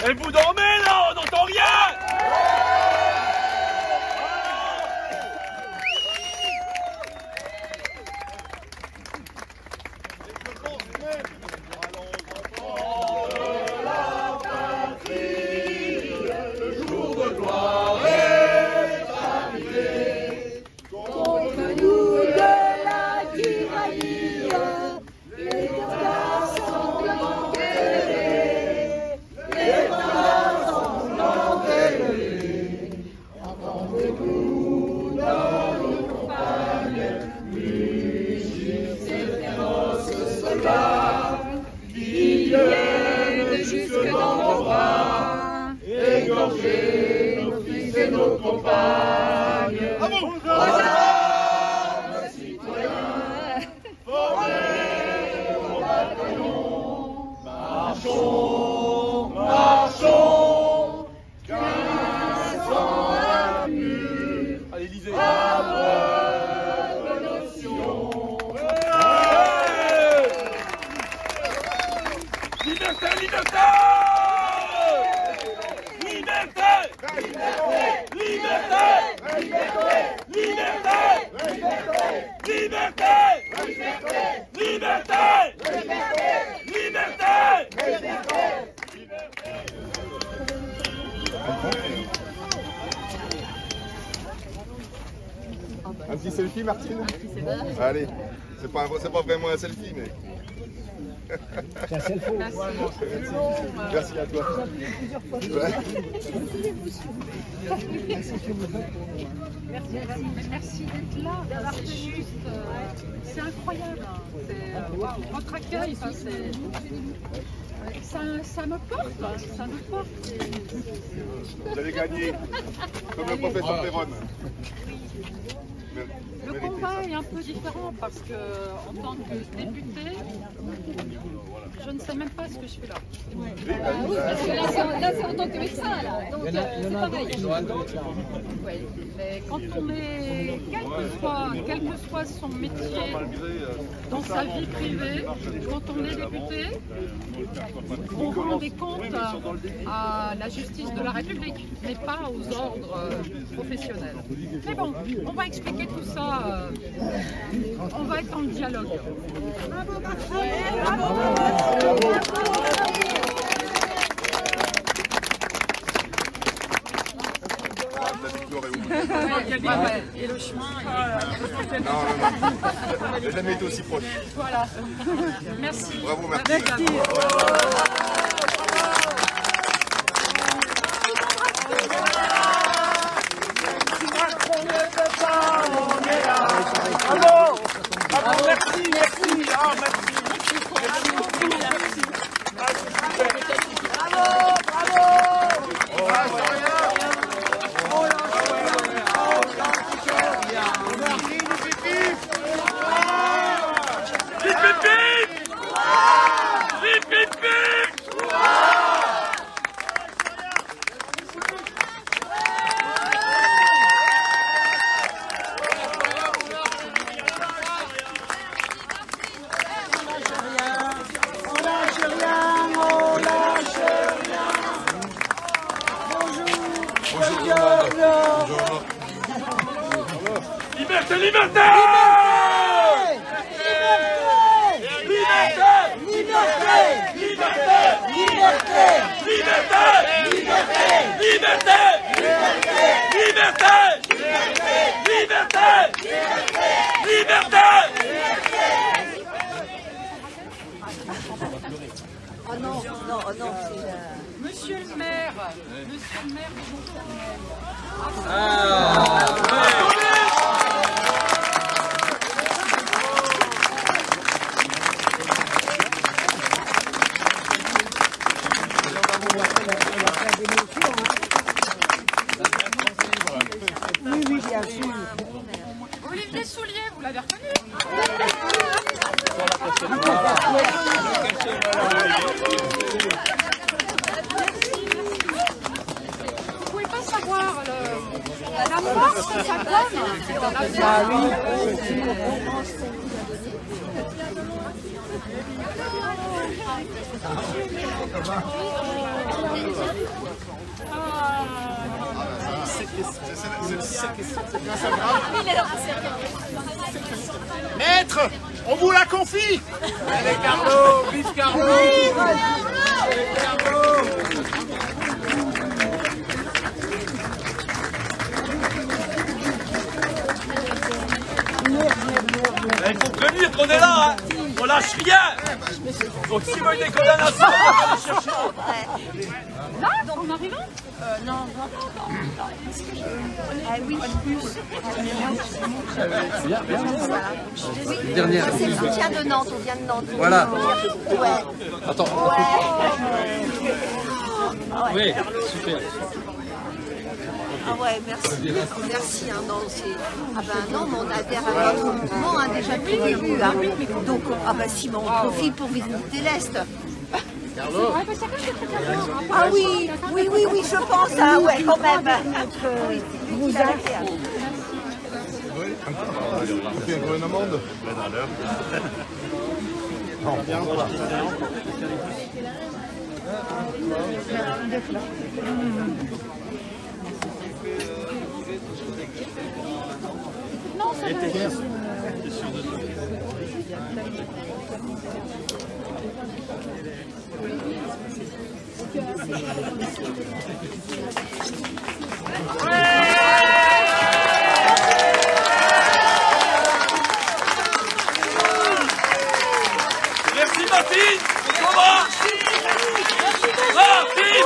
Et vous dormez là, on n'entend rien. Égorger nos fils et nos compagnes. Aux armes, citoyens, formés au bataillon. Marchons, marchons, 1500 avenues, à l'Élysée. À votre notion. Liberté, liberté! Un petit selfie, Martine? Allez, c'est pas vraiment un selfie, mais... C'est un selfie. Merci à toi. Merci d'être là, d'avoir tenu. C'est incroyable. Votre accueil, ça me porte. Ça me porte. Vous allez gagner, comme le professeur Perron. Le combat est un peu différent parce que, en tant que député, je ne sais même pas ce que je fais là. Là, c'est en tant que médecin, là. Donc, c'est pareil. Oui, mais quand on est, quel que soit son métier, dans sa vie privée, quand on est député, on rend des comptes à la justice de la République, mais pas aux ordres professionnels. Mais bon, on va expliquer tout ça, on va être en dialogue. Bravo, et le chemin. Non, j'ai jamais été aussi proche. Voilà. Merci. Bravo, merci. Liberté, liberté! Oh non, c'est... Monsieur le maire de Montfermeil. Vous pouvez pas savoir la force que ça donne dans la vie. Maître, on vous la confie. Allez Carlo, vive Carlo. Il faut prévenir qu'on est là, hein. On lâche rien. Donc s'il veut des condamnations, on va aller chercher. Là, en arrivant non. Oui, plus. Une dernière. C'est le soutien de Nantes, on vient de Nantes. Voilà. Ouais. Attends. Oui, super. Ah ouais, merci. Merci, hein, non, c'est... Ah ben non, mais on adhère à votre mouvement, hein, déjà depuis le début, hein. Donc, ah ben si, mais on profite pour visiter l'Est. Ah oui, je pense, hein, ouais, quand même. Vous arrêtez. On fait une amende. Non, bien quoi. Non, c'est vrai. Merci Martine. Comment Martine.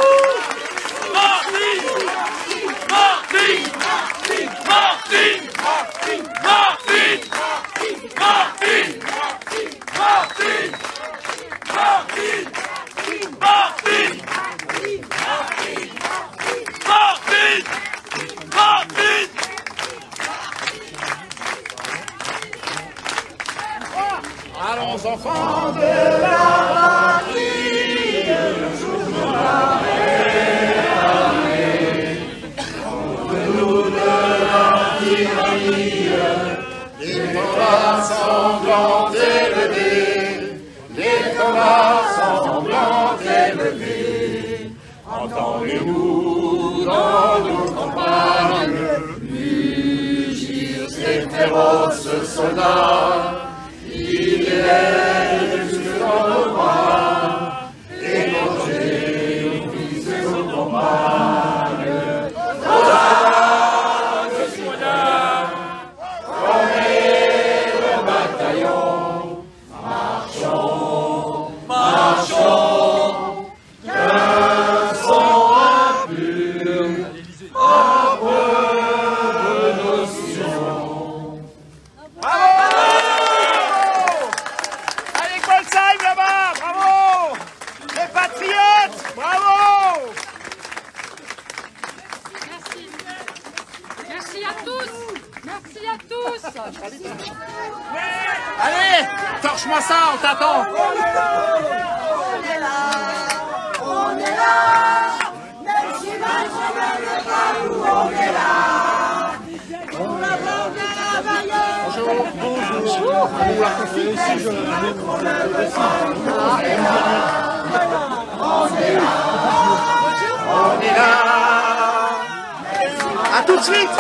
Allons enfants de la patrie, nous de la tyrannie, les combats sanglants élevés, les combats sanglants élevés, entendez-nous dans nos campagnes, mugir ces féroces soldats. Il est jusque dans nos bras, égorgés, nos fils et nos compagnes. Nos dames, citoyens, formez le bataillon, marchons, marchons, qu'un son impur abreuve nos sillons. Là-bas, bravo! Les patriotes, bravo! Merci. Merci à tous. Merci à tous. Allez, torche-moi ça, on t'attend! On est là, même si maintenant ne veut pas où on est là. On a besoin de travailleurs. Bonjour! On vous la confie ici, je On est là! À tout de suite!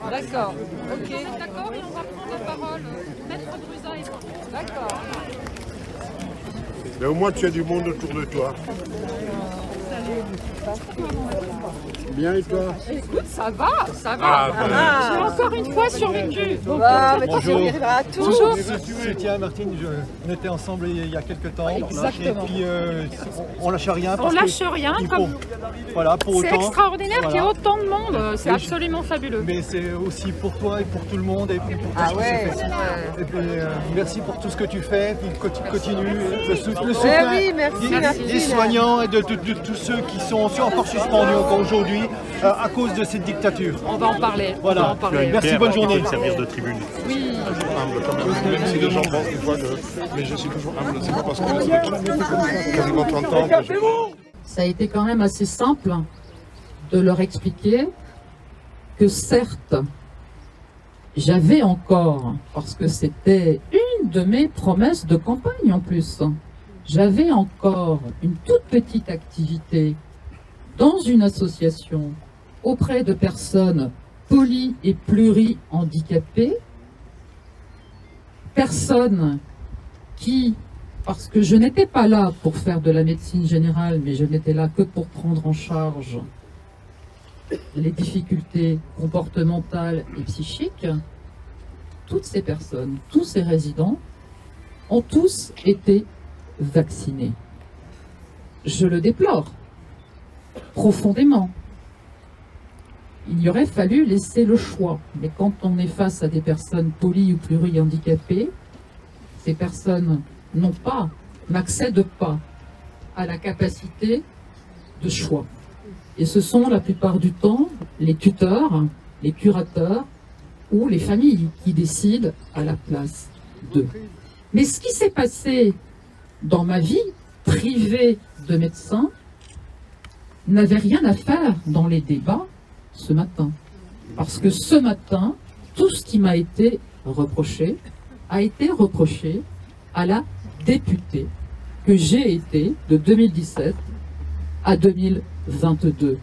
D'accord. Ok. D'accord, et on va prendre la parole. Maître Brusa et moi. D'accord. Mais au moins tu as du monde autour de toi. Bien et toi? Écoute, ça va, ça va. J'ai encore une fois survécu. Donc, Bonjour. Bonjour. Tiens, Martine, on était ensemble il y a quelques temps. Exactement. Et puis on lâche rien. On lâche rien. Voilà, pour C'est autant. extraordinaire qu'il y ait Voilà. autant de monde. C'est Oui, absolument fabuleux. Mais c'est aussi pour toi et pour tout le monde et puis pour tout ce qui se fait. Et puis, merci pour tout ce que tu fais. Puis continue le soutien des soignants et de tous ceux qui sont encore suspendus encore aujourd'hui à cause de cette dictature. On va en parler. Voilà. On va en parler. Merci, bonne journée. servir de tribune. Oui. Même si les gens pensent des fois que... Mais je suis toujours humble, c'est pas parce que ça fait quasiment 30 ans que je... Ça a été quand même assez simple de leur expliquer que certes, j'avais encore, parce que c'était une de mes promesses de campagne en plus, j'avais encore une toute petite activité dans une association auprès de personnes poly- et pluri-handicapées, personnes qui, parce que je n'étais pas là pour faire de la médecine générale, mais je n'étais là que pour prendre en charge les difficultés comportementales et psychiques, toutes ces personnes, tous ces résidents ont tous été vaccinés. Je le déplore profondément. Il y aurait fallu laisser le choix, mais quand on est face à des personnes poly- ou pluri-handicapées, ces personnes n'accèdent pas à la capacité de choix. Et ce sont la plupart du temps les tuteurs, les curateurs ou les familles qui décident à la place d'eux. Mais ce qui s'est passé dans ma vie privée de médecin n'avait rien à faire dans les débats ce matin. Parce que ce matin, tout ce qui m'a été reproché a été reproché à la députée que j'ai été de 2017 à 2022.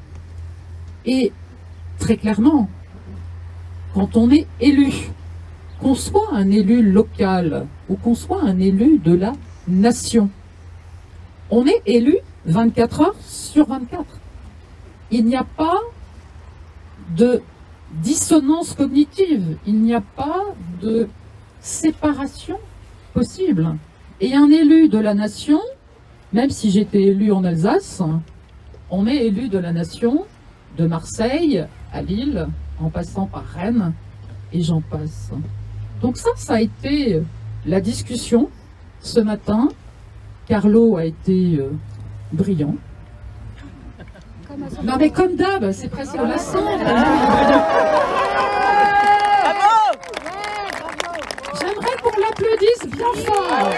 Et très clairement, quand on est élu, qu'on soit un élu local ou qu'on soit un élu de la nation, on est élu 24 heures sur 24. Il n'y a pas de dissonance cognitive, il n'y a pas de séparation possible. Et un élu de la nation, même si j'étais élu en Alsace, on est élu de la nation de Marseille à Lille, en passant par Rennes, et j'en passe. Donc ça a été la discussion ce matin. Carlo a été brillant. Non mais comme d'hab, c'est presque lassant. J'aimerais qu'on l'applaudisse bien fort.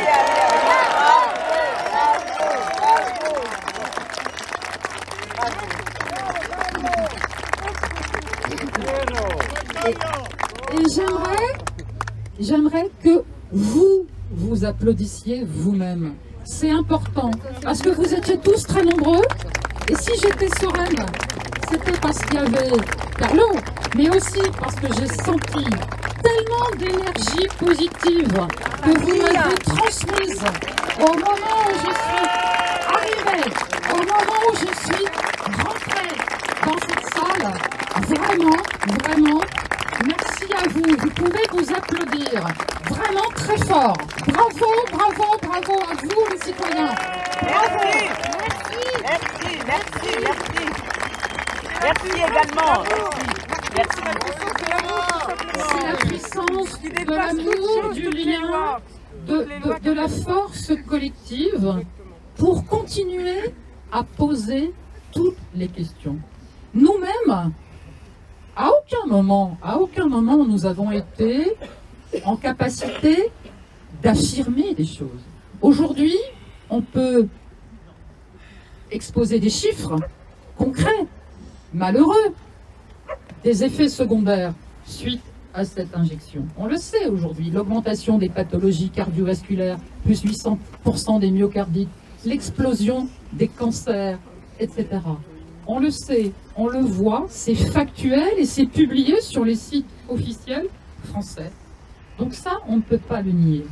Et j'aimerais que vous applaudissiez vous-même. C'est important, parce que vous étiez tous très nombreux, et si j'étais sereine, c'était parce qu'il y avait Carlo, mais aussi parce que j'ai senti tellement d'énergie positive que vous m'avez transmise au moment où je suis arrivée, au moment où je suis rentrée dans cette salle. Vraiment, merci à vous. Vous pouvez vous applaudir vraiment très fort. Bravo à vous les citoyens. Bravo. Merci également. C'est la puissance de l'amour, du lien, de la force collective pour continuer à poser toutes les questions. Nous-mêmes, à aucun moment nous avons été en capacité d'affirmer des choses. Aujourd'hui, on peut exposer des chiffres concrets, malheureux, des effets secondaires suite à cette injection. On le sait aujourd'hui, l'augmentation des pathologies cardiovasculaires, plus 800% des myocardites, l'explosion des cancers, etc. on le sait, on le voit, c'est factuel et c'est publié sur les sites officiels français. Donc ça, on ne peut pas le nier.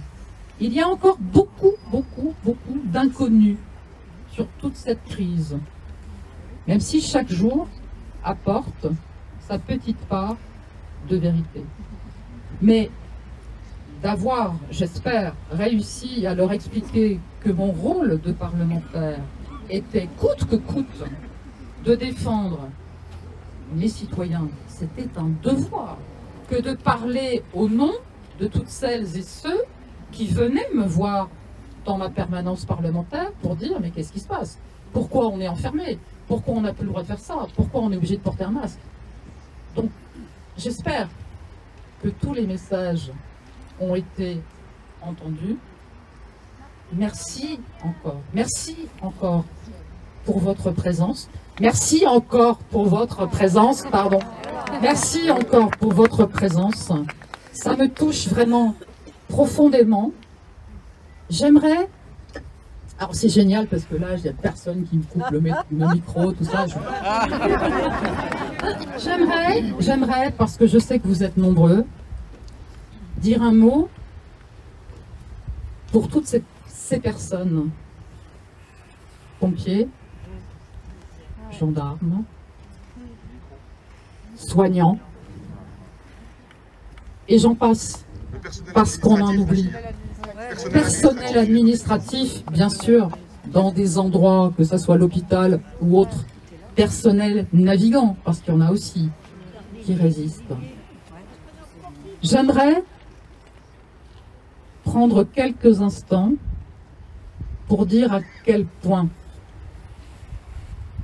Il y a encore beaucoup d'inconnus sur toute cette crise, même si chaque jour apporte sa petite part de vérité. Mais d'avoir, j'espère, réussi à leur expliquer que mon rôle de parlementaire était coûte que coûte de défendre les citoyens, c'était un devoir que de parler au nom de toutes celles et ceux qui venaient me voir dans ma permanence parlementaire pour dire mais qu'est-ce qui se passe? Pourquoi on est enfermé? Pourquoi on n'a plus le droit de faire ça? Pourquoi on est obligé de porter un masque? Donc j'espère que tous les messages ont été entendus. Merci encore pour votre présence. Merci encore pour votre présence, pardon. Merci encore pour votre présence. Ça me touche vraiment profondément. J'aimerais... Alors c'est génial parce que là, il n'y a personne qui me coupe le micro, tout ça. J'aimerais, parce que je sais que vous êtes nombreux, dire un mot pour toutes ces personnes, pompiers, gendarmes, soignants, et j'en passe, parce qu'on en oublie. Personnel administratif, bien sûr, dans des endroits, que ce soit l'hôpital ou autre. Personnel navigant, parce qu'il y en a aussi qui résistent. J'aimerais prendre quelques instants pour dire à quel point,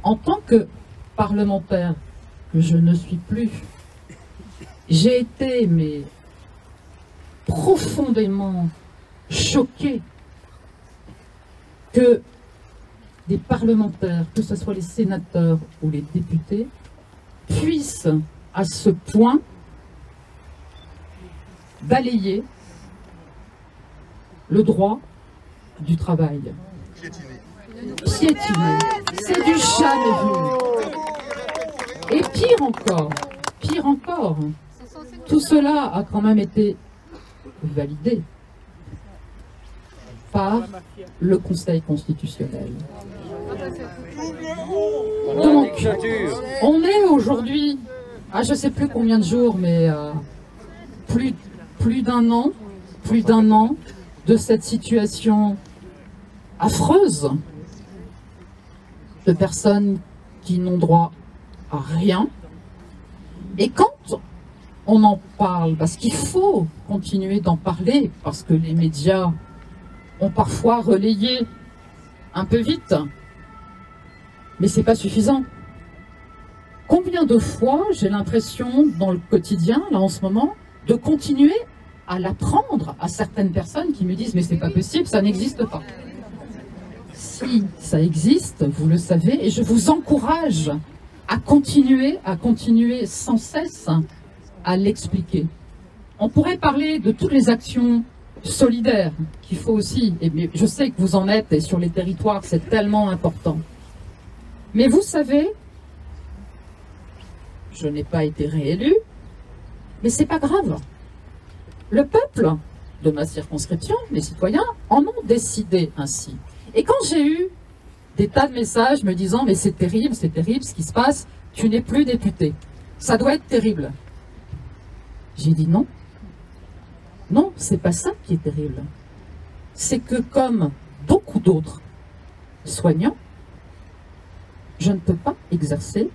en tant que parlementaire, que je ne suis plus, j'ai été mais profondément choquée que des parlementaires, que ce soit les sénateurs ou les députés, puissent à ce point balayer le droit du travail. Piétiner. C'est du jamais vu. Et pire encore, tout cela a quand même été validé par le Conseil constitutionnel. Donc, on est aujourd'hui, je ne sais plus combien de jours, mais plus d'un an de cette situation affreuse de personnes qui n'ont droit à rien. Et quand on en parle, parce qu'il faut continuer d'en parler, parce que les médias ont parfois relayé un peu vite, mais c'est pas suffisant. Combien de fois j'ai l'impression dans le quotidien, là en ce moment, de continuer à l'apprendre à certaines personnes qui me disent mais c'est pas possible, ça n'existe pas. Si ça existe, vous le savez, et je vous encourage à continuer sans cesse à l'expliquer. On pourrait parler de toutes les actions solidaires qu'il faut aussi, et je sais que vous en êtes, et sur les territoires c'est tellement important. Mais vous savez, je n'ai pas été réélu, mais c'est pas grave. Le peuple de ma circonscription, les citoyens, en ont décidé ainsi. Et quand j'ai eu des tas de messages me disant « mais c'est terrible ce qui se passe, tu n'es plus député, ça doit être terrible », j'ai dit non. Non, c'est pas ça qui est terrible. C'est que comme beaucoup d'autres soignants, je ne peux pas exercer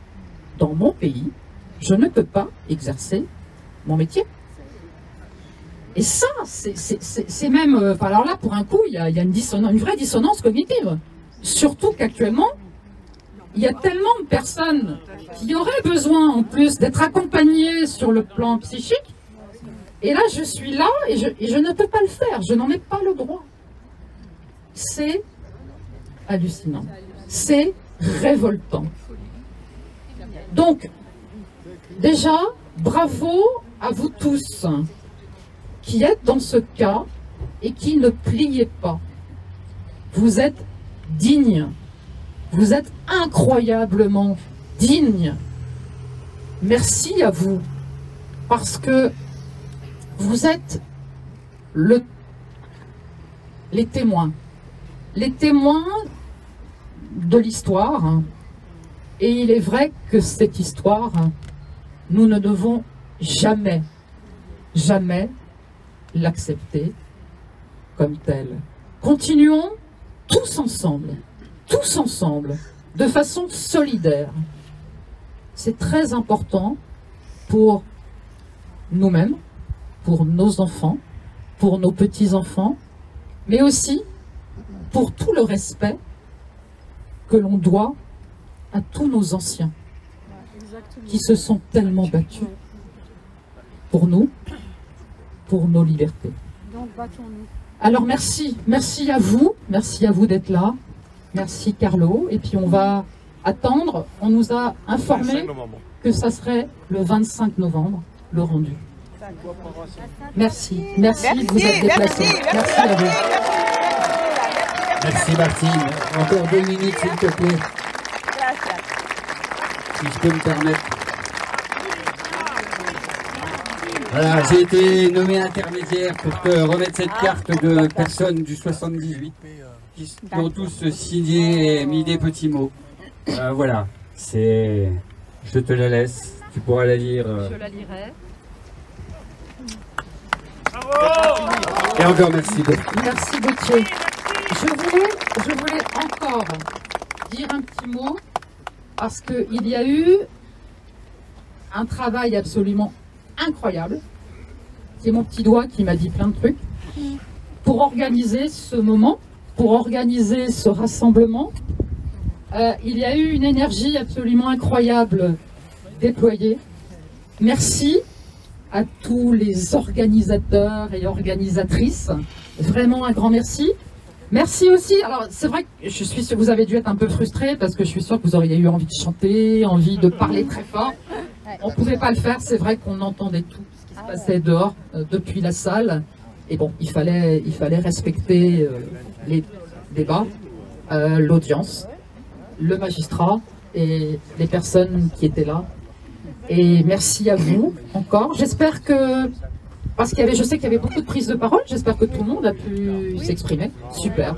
dans mon pays, je ne peux pas exercer mon métier. Et ça, c'est même... alors là, pour un coup, il y a une vraie dissonance cognitive. Surtout qu'actuellement, il y a tellement de personnes qui auraient besoin, en plus, d'être accompagnées sur le plan psychique. Et là, je suis là et je ne peux pas le faire. Je n'en ai pas le droit. C'est hallucinant. C'est révoltant. Donc, déjà, bravo à vous tous qui êtes dans ce cas et qui ne pliez pas. Vous êtes dignes, vous êtes incroyablement digne. Merci à vous, parce que vous êtes les témoins de l'histoire. Et il est vrai que cette histoire, nous ne devons jamais, jamais l'accepter comme telle. Continuons tous ensemble, de façon solidaire. C'est très important pour nous-mêmes, pour nos enfants, pour nos petits-enfants, mais aussi pour tout le respect que l'on doit à tous nos anciens qui se sont tellement battus pour nous, pour nos libertés. Donc battons-nous. Alors merci à vous d'être là, merci Carlo, et puis on va attendre, on nous a informé que ça serait le 25 novembre, le rendu. Merci, vous êtes déplacés. Merci à vous. Merci Martine. Encore 2 minutes s'il te plaît. Si je peux me permettre. Voilà, j'ai été nommé intermédiaire pour te remettre cette carte de personnes du 78 qui ont tous signé et mis des petits mots. Voilà, c'est... Je te la laisse, tu pourras la lire. Je la lirai. Et encore merci beaucoup. Merci Gauthier. Je voulais encore dire un petit mot, parce qu'il y a eu un travail absolument incroyable. C'est mon petit doigt qui m'a dit plein de trucs. Pour organiser ce moment, pour organiser ce rassemblement, il y a eu une énergie absolument incroyable déployée. Merci à tous les organisateurs et organisatrices. Vraiment un grand merci. Merci aussi, alors c'est vrai que je suis sûre que vous avez dû être un peu frustrés parce que je suis sûre que vous auriez eu envie de chanter, envie de parler très fort. On ne pouvait pas le faire, c'est vrai qu'on entendait tout ce qui se passait dehors, depuis la salle. Et bon, il fallait respecter les débats, l'audience, le magistrat et les personnes qui étaient là. Et merci à vous encore. J'espère que... Parce je sais qu'il y avait beaucoup de prises de parole, j'espère que tout le monde a pu s'exprimer. Super.